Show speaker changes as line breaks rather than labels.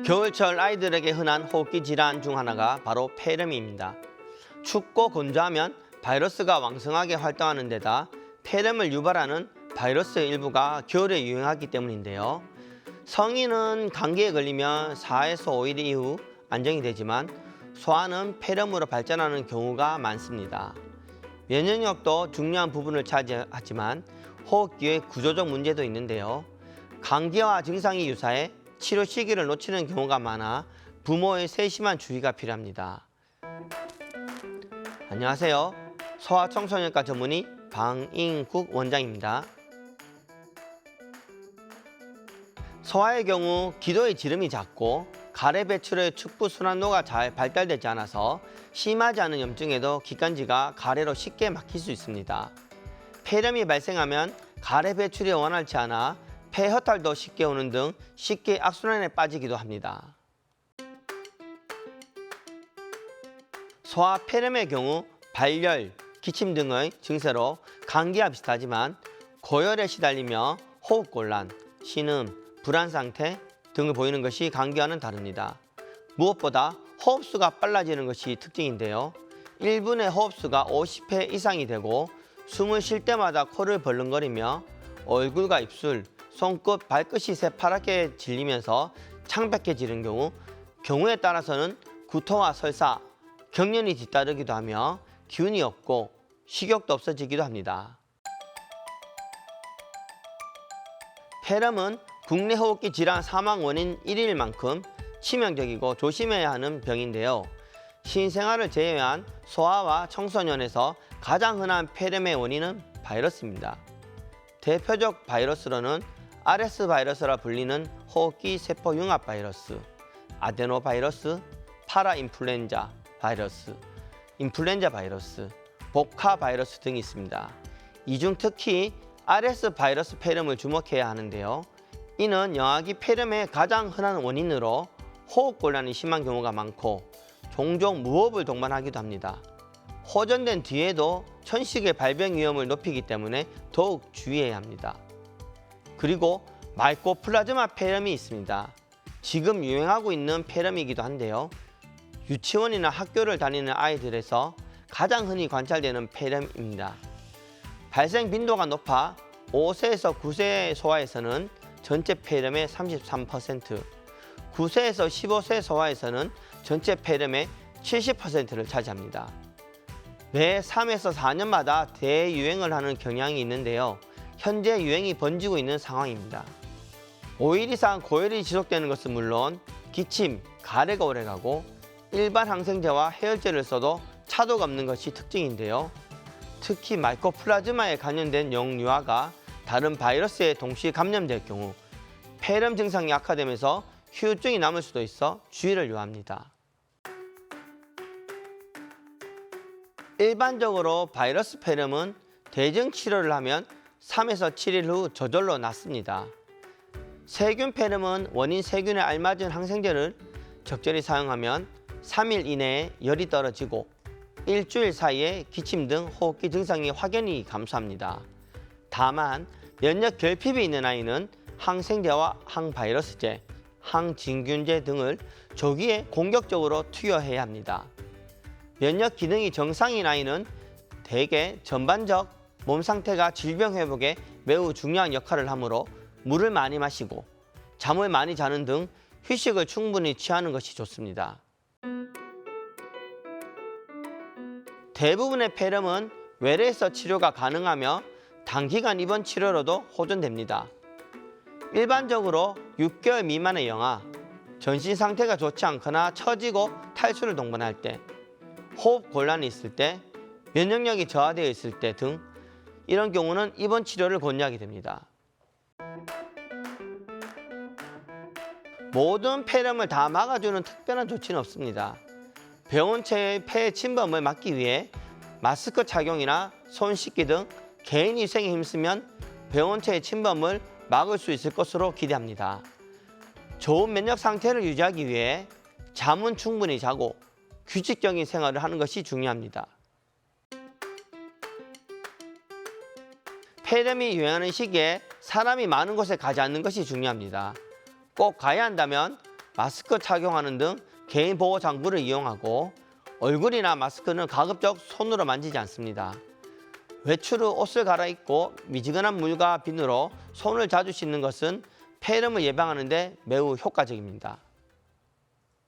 겨울철 아이들에게 흔한 호흡기 질환 중 하나가 바로 폐렴입니다. 춥고 건조하면 바이러스가 왕성하게 활동하는 데다 폐렴을 유발하는 바이러스의 일부가 겨울에 유행하기 때문인데요. 성인은 감기에 걸리면 4에서 5일 이후 안정이 되지만 소아는 폐렴으로 발전하는 경우가 많습니다. 면역력도 중요한 부분을 차지하지만 호흡기의 구조적 문제도 있는데요. 감기와 증상이 유사해 치료 시기를 놓치는 경우가 많아 부모의 세심한 주의가 필요합니다. 안녕하세요. 소아청소년과 전문의 방인국 원장입니다. 소아의 경우 기도의 지름이 작고 가래 배출의 축부 순환로가 잘 발달되지 않아서 심하지 않은 염증에도 기관지가 가래로 쉽게 막힐 수 있습니다. 폐렴이 발생하면 가래 배출이 원활치 않아 폐허탈도 쉽게 오는 등 쉽게 악순환에 빠지기도 합니다. 소아 폐렴의 경우 발열, 기침 등의 증세로 감기와 비슷하지만 고열에 시달리며 호흡곤란, 신음, 불안 상태 등을 보이는 것이 감기와는 다릅니다. 무엇보다 호흡수가 빨라지는 것이 특징인데요. 1분에 호흡수가 50회 이상이 되고 숨을 쉴 때마다 코를 벌렁거리며 얼굴과 입술, 손끝, 발끝이 새파랗게 질리면서 창백해지는 경우에 따라서는 구토와 설사, 경련이 뒤따르기도 하며 기운이 없고 식욕도 없어지기도 합니다. 폐렴은 국내 호흡기 질환 사망 원인 1위일 만큼 치명적이고 조심해야 하는 병인데요. 신생아를 제외한 소아와 청소년에서 가장 흔한 폐렴의 원인은 바이러스입니다. 대표적 바이러스로는 RS 바이러스라 불리는 호흡기 세포 융합 바이러스, 아데노바이러스, 파라인플루엔자 바이러스, 인플루엔자 바이러스, 복화 바이러스 등이 있습니다. 이 중 특히 RS 바이러스 폐렴을 주목해야 하는데요. 이는 영아기 폐렴의 가장 흔한 원인으로 호흡곤란이 심한 경우가 많고 종종 무호흡을 동반하기도 합니다. 호전된 뒤에도 천식의 발병 위험을 높이기 때문에 더욱 주의해야 합니다. 그리고 마이코플라즈마 폐렴이 있습니다. 지금 유행하고 있는 폐렴이기도 한데요. 유치원이나 학교를 다니는 아이들에서 가장 흔히 관찰되는 폐렴입니다. 발생 빈도가 높아 5세에서 9세 소아에서는 전체 폐렴의 33%, 9세에서 15세 소아에서는 전체 폐렴의 70%를 차지합니다. 매 3에서 4년마다 대유행을 하는 경향이 있는데요. 현재 유행이 번지고 있는 상황입니다. 5일 이상 고열이 지속되는 것은 물론 기침, 가래가 오래가고 일반 항생제와 해열제를 써도 차도가 없는 것이 특징인데요. 특히 마이코플라즈마에 관련된 영유아가 다른 바이러스에 동시 감염될 경우 폐렴 증상이 악화되면서 후유증이 남을 수도 있어 주의를 요합니다. 일반적으로 바이러스 폐렴은 대증 치료를 하면 3에서 7일 후 저절로 낫습니다. 세균 폐렴은 원인 세균에 알맞은 항생제를 적절히 사용하면 3일 이내에 열이 떨어지고 일주일 사이에 기침 등 호흡기 증상이 확연히 감소합니다. 다만 면역 결핍이 있는 아이는 항생제와 항바이러스제, 항진균제 등을 조기에 공격적으로 투여해야 합니다. 면역 기능이 정상인 아이는 대개 전반적 몸 상태가 질병 회복에 매우 중요한 역할을 하므로 물을 많이 마시고 잠을 많이 자는 등 휴식을 충분히 취하는 것이 좋습니다. 대부분의 폐렴은 외래에서 치료가 가능하며 단기간 입원 치료로도 호전됩니다. 일반적으로 6개월 미만의 영아, 전신 상태가 좋지 않거나 처지고 탈수를 동반할 때, 호흡 곤란이 있을 때, 면역력이 저하되어 있을 때 등 이런 경우는 입원 치료를 권유하게 됩니다. 모든 폐렴을 다 막아주는 특별한 조치는 없습니다. 병원체의 폐 침범을 막기 위해 마스크 착용이나 손 씻기 등 개인 위생에 힘쓰면 병원체의 침범을 막을 수 있을 것으로 기대합니다. 좋은 면역 상태를 유지하기 위해 잠은 충분히 자고 규칙적인 생활을 하는 것이 중요합니다. 폐렴이 유행하는 시기에 사람이 많은 곳에 가지 않는 것이 중요합니다. 꼭 가야 한다면 마스크 착용하는 등 개인 보호 장구를 이용하고 얼굴이나 마스크는 가급적 손으로 만지지 않습니다. 외출 후 옷을 갈아입고 미지근한 물과 비누로 손을 자주 씻는 것은 폐렴을 예방하는 데 매우 효과적입니다.